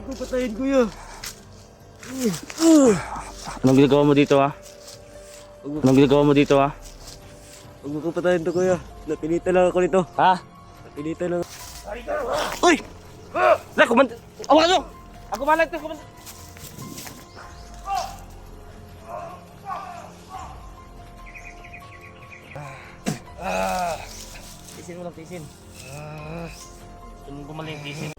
ko patayin, kuya. Anong ginagawa mo dito, ha? Anong ginagawa mo dito, ha? Huwag mo ko patayin to, kuya. Napilitan lang ako nito. Ha? Napilitan lang. Uy! Wala, awa nyo! Ako malag to, kumanda. Tisin mo lang, tisin. Tumong gumaling, tisin.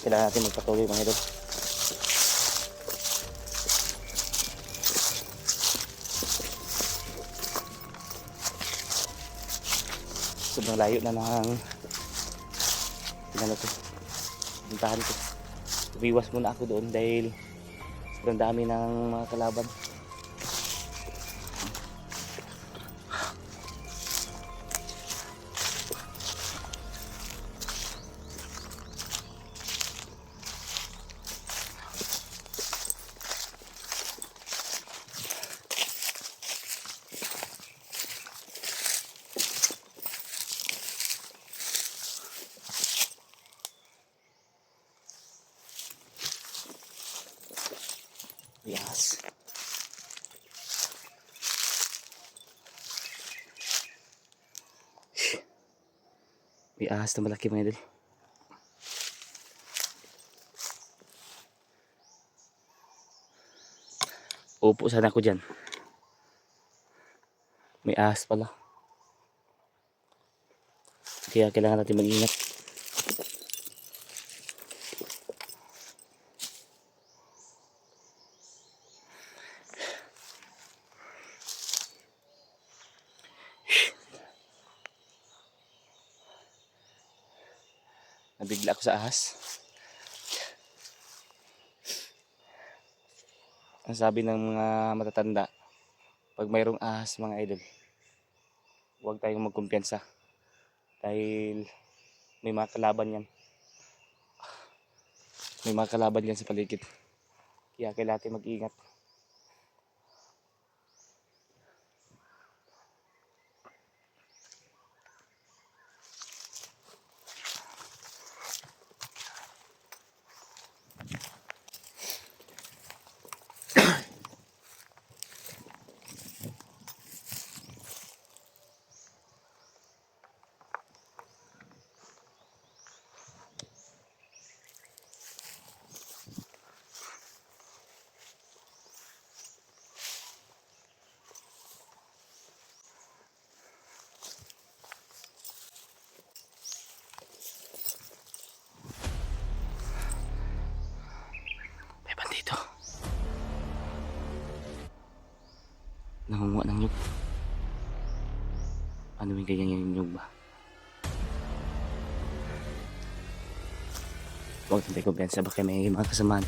Kailangan natin magpatuloy, mga idol. Sobrang layo na ng puntahan ko. Umiwas muna ako doon dahil sobrang dami ng mga kalaban. Yes. May ahas na malaki, mga idol. Upo sana ako dyan. May ahas pala. Kaya kailangan natin mag-ingat. Nabigla ako sa ahas. Ang sabi ng mga matatanda, pag mayroong ahas, mga idol, huwag tayong magkumpiyansa dahil may mga kalaban yan. May mga kalaban yan sa paligid. Kaya kailangan natin mag-ingat. Nangunguha ng nyug. Ano yung ganyan yung nyug ba? Huwag natin kumpiyansa, baka may mga kasamaan.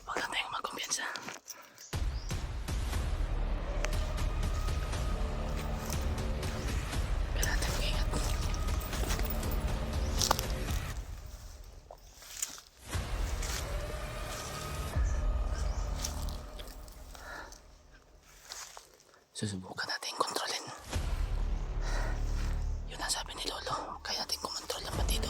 Huwag lang tayong magkumpiyansa. Susubukan natin kontrolin. Yun ang sabi ni Lolo, kaya natin kumontrol lang ba dito.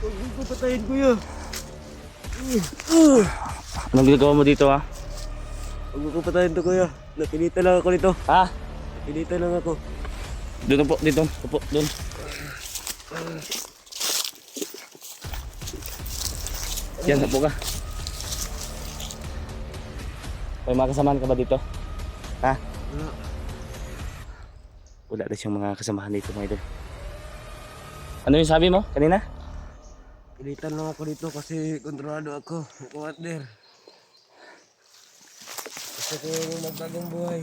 Huwag mo ko patayin, kuya. Anong ginagawa mo dito, ha? Huwag mo ko patayin to, kuya. Napilitan lang ako nito. Ha? Napilitan lang ako. Doon po, dito. Upo, doon. Yan, upo ka. May mga kasamahan ka ba dito? Ha? Wala. Wala na siyang mga kasamahan dito, mga idol. Ano yung sabi mo kanina? Pilitan lang ako dito kasi kontrolado ako. Commander. Gusto ko yung magbagong buhay.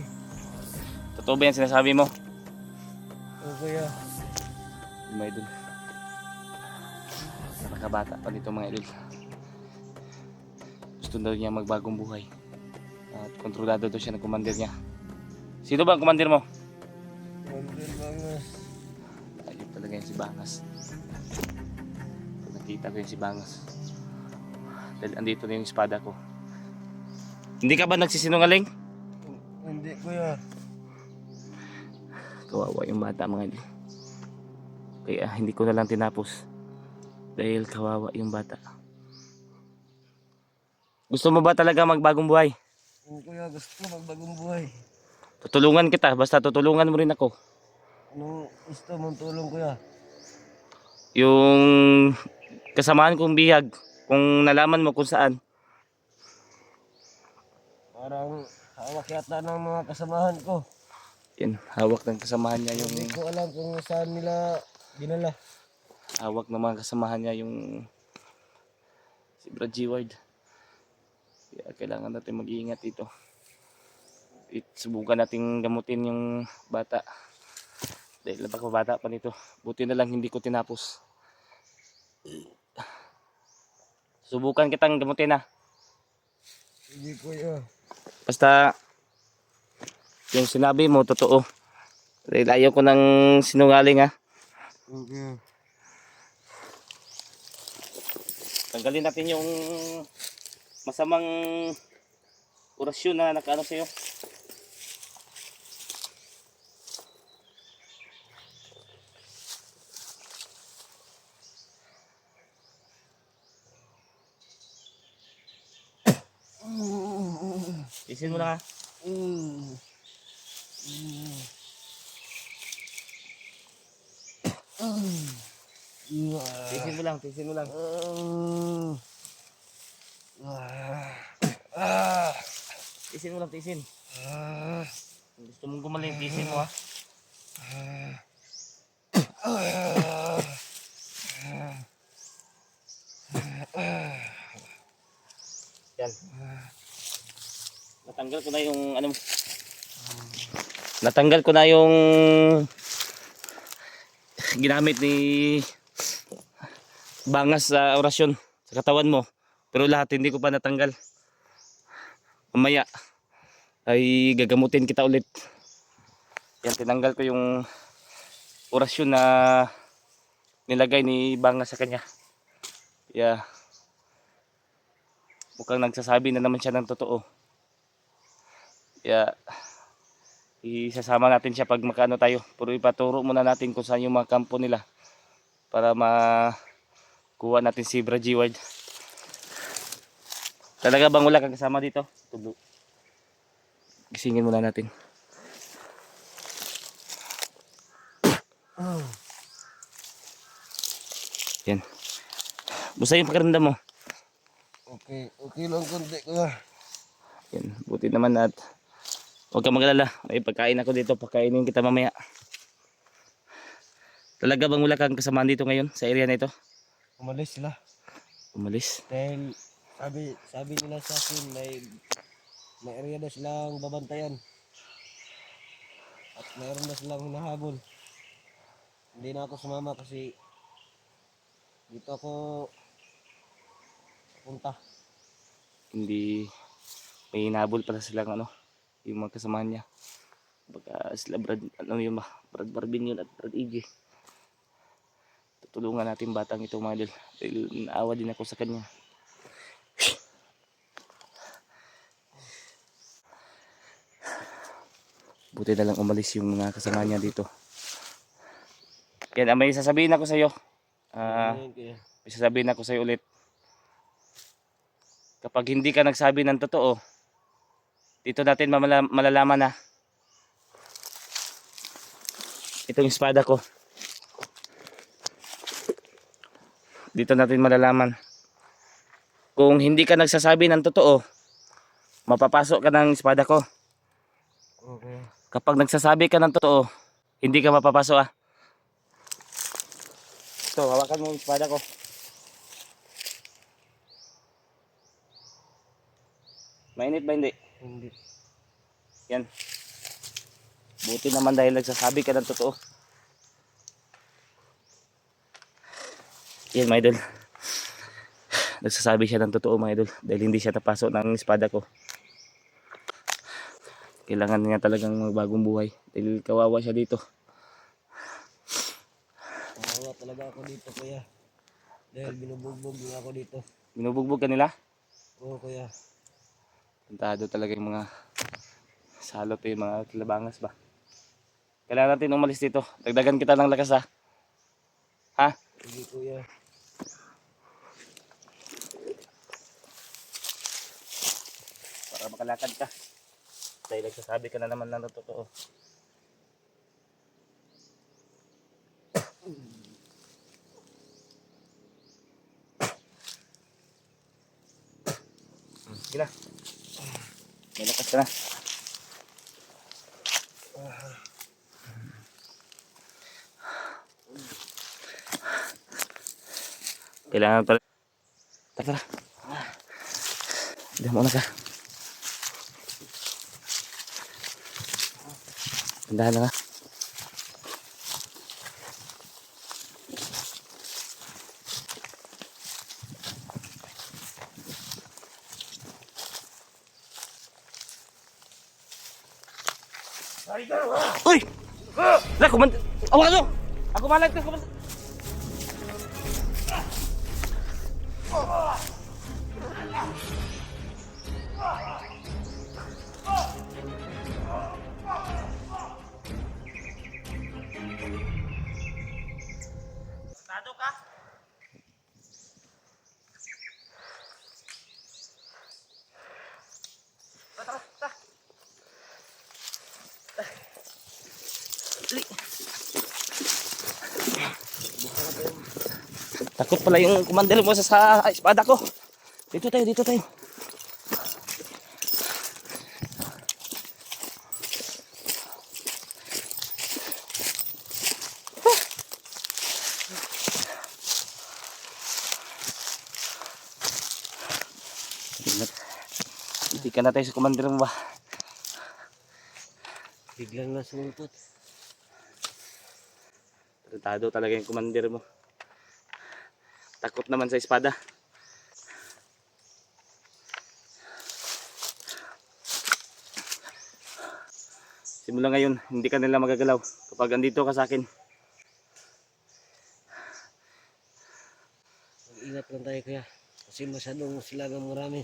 Totoo ba yan sinasabi mo? Oo kuya. Mga idol. Napakabata pa nito mga idol. Gusto daw niya magbagong buhay. At kontrolado daw siya ng commander niya. Sino ba ang commander mo? Commander Bangas. Ayun talaga yan si Bangas. Pag nakita ko yun si Bangas. Dahil andito na yung espada ko. Hindi ka ba nagsisinungaling? Hindi kuya. Kawawa yung bata mga idol. Kaya hindi ko na lang tinapos. Dahil kawawa yung bata. Gusto mo ba talaga magbagong buhay? Oo kuya, gusto ko magbagong buhay. Tutulungan kita, basta tutulungan mo rin ako. Ano gusto mong tulong kuya? Yung kasamaan kong bihag, kung nalaman mo kung saan. Parang hawak yata ng mga kasamahan ko. Yan, hawak ng kasamahan niya Hindi yung ko alam kung saan nila dinala. hawak ng mga kasamahan niya yung si Brad G. Ward. Kaya kailangan natin mag-iingat dito. Subukan nating gamutin yung bata. Dahil napakabata pa nito. Buti na lang hindi ko tinapos. Subukan kitang gamutin na. Hindi kuya. Basta yung sinabi mo totoo. Dahil ayaw ko ng sinungaling ha. Okay. Tanggalin natin yung masamang orasyon na nakaano sa'yo. Isin mo lang ha. Tisin mo lang, tisin mo lang. Tisin mo lang, tisin. Kung gusto mong gumaling, tisin mo ha. Yan. Natanggal ko na yung ano. Natanggal ko na yung ginamit ni Bangas sa orasyon sa katawan mo. Pero lahat hindi ko pa natanggal. Mamaya ay gagamutin kita ulit. Yan, tinanggal ko yung orasyon na nilagay ni Bangas sa kanya. Yeah. Mukhang nagsasabi na naman siya ng totoo. Kaya isasama natin siya pag makaano tayo. Pero ipaturo muna natin kung saan yung mga kampo nila para makuha natin si Brad G. Ward. Talaga bang wala kang kasama dito? Tulo. Gisingin muna natin. Yan. Busa yung pakiramdam mo. Okay, okay lang konti kuya. Yan, buti naman at huwag kang mag-alala. May pagkain ako dito, pagkainin kita mamaya. Talaga bang wala kang kasamaan dito ngayon sa area na ito? Umalis sila. Umalis? Dahil sabi nila sa akin may area na silang babantayan. At mayroon na silang hinahabol. Hindi na ako sumama kasi dito ako punta. Hindi, may hinabol pala silang ano, yung mga kasamahan niya. Baka sila Brad, ano yun ba? Brad Barbin yun at Brad EJ. Tutulungan natin batang ito mga idol. Dahil naawa din ako sa kanya. Buti na lang umalis yung mga kasama niya dito. Yan, may sasabihin ako sa iyo. May sasabihin ako sa iyo ulit. Kapag hindi ka nagsabi ng totoo, dito natin malalaman na itong espada ko. Dito natin malalaman. Kung hindi ka nagsasabi ng totoo, mapapasok ka ng espada ko. Okay. Kapag nagsasabi ka ng totoo, hindi ka mapapasok ah. Ito, hawakan mo yung espada ko. Mainit ba hindi? Hindi. Yan. Buti naman dahil nagsasabi ka ng totoo. Yan mga idol. Nagsasabi siya ng totoo mga idol. Dahil hindi siya napasok ng espada ko. Kailangan niya talagang magbagong buhay. Dahil kawawa siya dito. Kawawa talaga ako dito kuya. Dahil binubugbog yung ako dito. Binubugbog ka nila. Oo kuya. Tantado talaga yung mga salot yung mga kilabangas ba. Kailangan natin umalis dito. Dagdagan kita ng lakas ha. Ha? Sige kuya. Para makalakad ka. Dahil nagsasabi ka na naman ng totoo. Sige na. May lakas ka na. Kailangan pa. Tara. Diyan muna ka. Tandahan na nga. Uy! Lah, kumand... Awa ka! Ako malag ka, kumand... Tado ka? Tara, tara. Takot pala yung commander mo sa espada ko. Dito tayo, dito tayo. Hindi ka na tayo sa commander mo ba? Biglang nasumpot. Tratado talaga yung commander mo. Takot naman sa espada. Simula ngayon, hindi ka nila magagalaw kapag andito ka sa akin. Mag-ingat lang tayo kuya. Kasi masyadong silagang marami.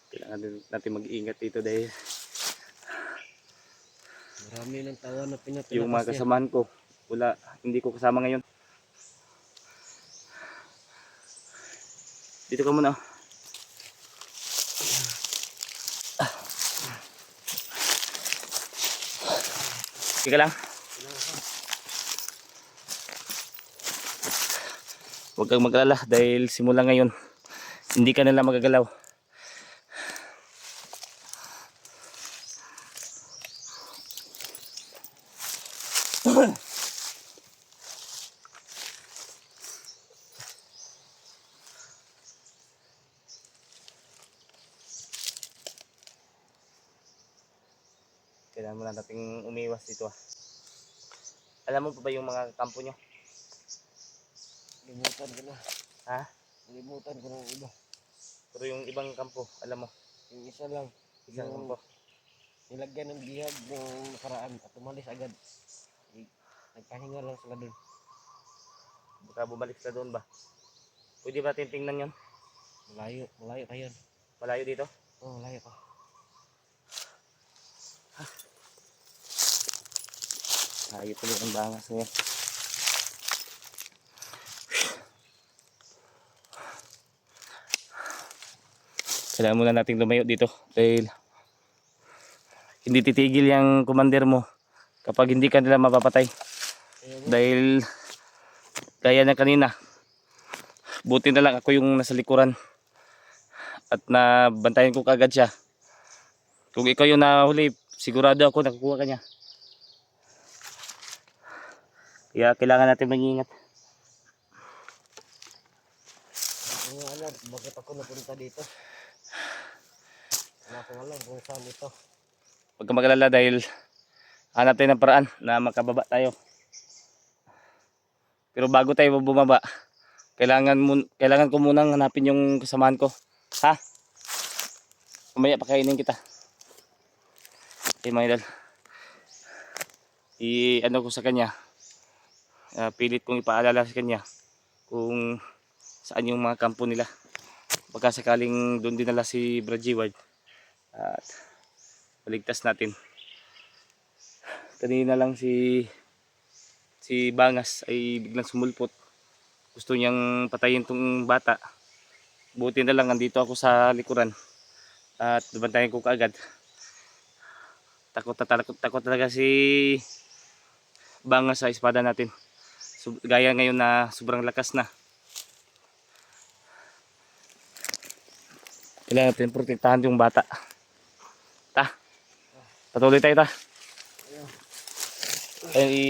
Kailangan din natin mag-iingat dito dahil Marami ng tawa na pinapalakas yung mga kasamahan ko, wala, hindi ko kasama ngayon. Dito ka muna. Sige lang. Huwag kang mag-alala dahil simula ngayon, hindi ka nila magagalaw. Kailangan mo na nating umiwas dito. Alam mo pa ba yung mga kampo nyo? Limutan ko na. Ha? Limutan ko ng iba. Pero yung ibang kampo, alam mo, Yung isa lang. isang Yung kampo. nilagyan ng bihag ng nakaraan at umalis agad. Nagpahinga lang sila dun. Baka bumalik sila doon ba? Pwede ba natin tingnan yun? Malayo. Malayo pa yun. Malayo dito? Oo, malayo pa. Ayaw tuloy ang bangas niya. Kailangan muna nating lumayo dito dahil hindi titigil yung commander mo kapag hindi ka nila mapapatay. Dahil kaya na kanina, buti na lang ako yung nasa likuran at nabantayan ko kagad siya. Kung ikaw yung nahuli, sigurado ako nakukuha ka niya. Kaya kailangan natin mag-ingat. Ano nga alam, bakit ako napunta dito? Kaso nga lang kung saan ito. Huwag kang mag-alala dahil hanap tayo ng paraan na makababa tayo. Pero bago tayo bumaba, kailangan ko munang hanapin yung kasamahan ko. Ha? Mamaya pakainin kita. Okay mga idol. Ano ko sa kanya. Pilit kong ipaalala sa kanya kung saan yung mga kampo nila. Baka sakaling doon dinala si Brad Ward. At paligtas natin. Kanina lang si Bangas ay biglang sumulpot. Gusto niyang patayin tong bata. Buti na lang andito ako sa likuran. At dumantayan ko kaagad. Takot talaga si Bangas sa espada natin. Gaya ngayon na sobrang lakas na. Kailangan natin protektahan yung bata. Patuloy tayo ta.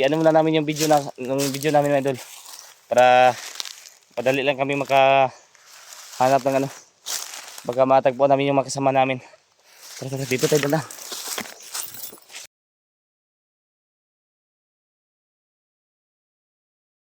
Ano muna namin yung video namin mga idol. Para padali lang kami makahanap ng baka matagpuan namin yung makasama namin. Tara, dito tayo na.